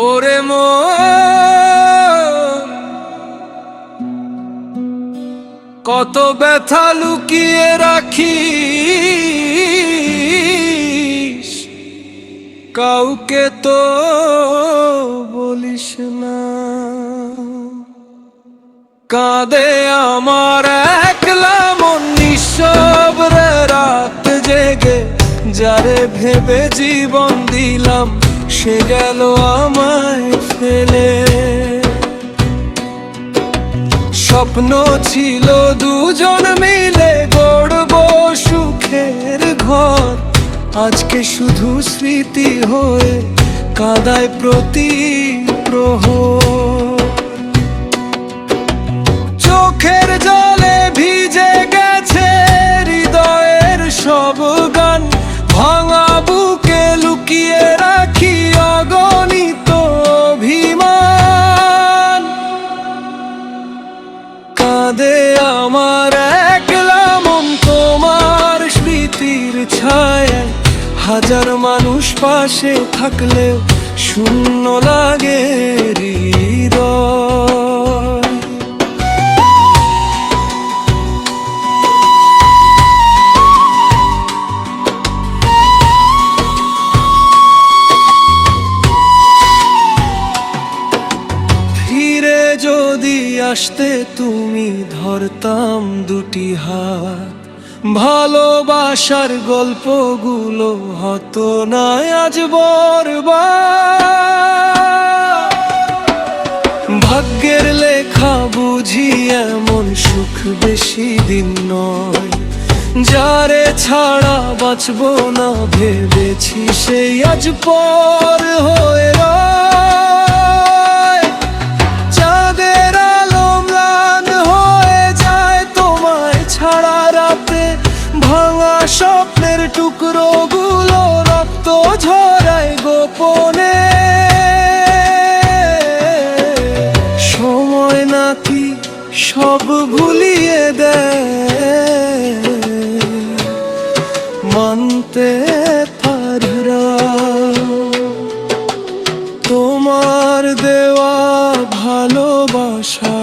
ওরে কত ব্যথা লুকিয়ে রাখিস, কাউকে তো বলিস না। কাঁদে আমার একলা মন নিঃশব্দে রাত জেগে, যারে ভেবে জীবন দিলাম সে গেল আমায় ফেলে। স্বপ্ন ছিল দুজন মিলে গড়ব সুখের ঘর, আজকে শুধু স্মৃতি হয়ে কাঁদায় প্রতি প্রহর। চোখের জলে ভিজে গেছে হৃদয়ের সব গান, ভাঙা বুকে লুকিয়ে রাখি অগণিত অভিমান। কাঁদে আমার একলা মন তোমার স্মৃতির ছায়ায়, হাজার মানুষ পাশে থাকলেও শূন্য লাগে হৃদয়। ফিরে যদি আসতে তুমি ধরতাম দুটি হাত, ভালোবাসার গল্পগুলো হতো না আজ বরবাদ। ভাগ্যের লেখা বুঝি এমন সুখ বেশি দিন নয়, যারে ছাড়া বাঁচবো না ভেবেছি সেই আজ পর হয়ে রয়। চাঁদের আলো ম্লান হয়ে যায় তোমায় ছাড়া রাতে, ভাঙা স্বপ্নের টুকরো গুলো রক্ত ঝরায় গোপনে। সময় নাকি সব ভুলিয়ে দেয়, মানতে পারা তোমার দেওয়া ভালোবাসা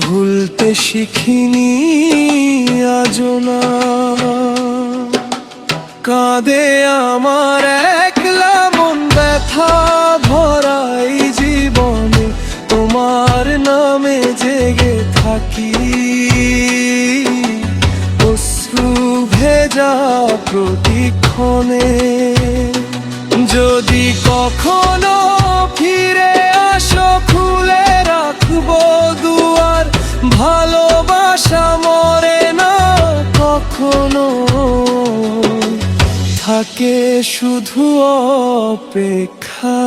ভুলতে শিখিনি আজও না। কাঁদে আমার একলা মন ব্যথা ভরাই জীবনে, তোমার নামে জেগে থাকি অশ্রু ভেজা প্রতিক্ষণে। যদি কখনো ফিরে আসো খুলে রাখবো দুয়ার, ভালোবাসা মরে না কখনো, থাকে শুধু অপেক্ষা।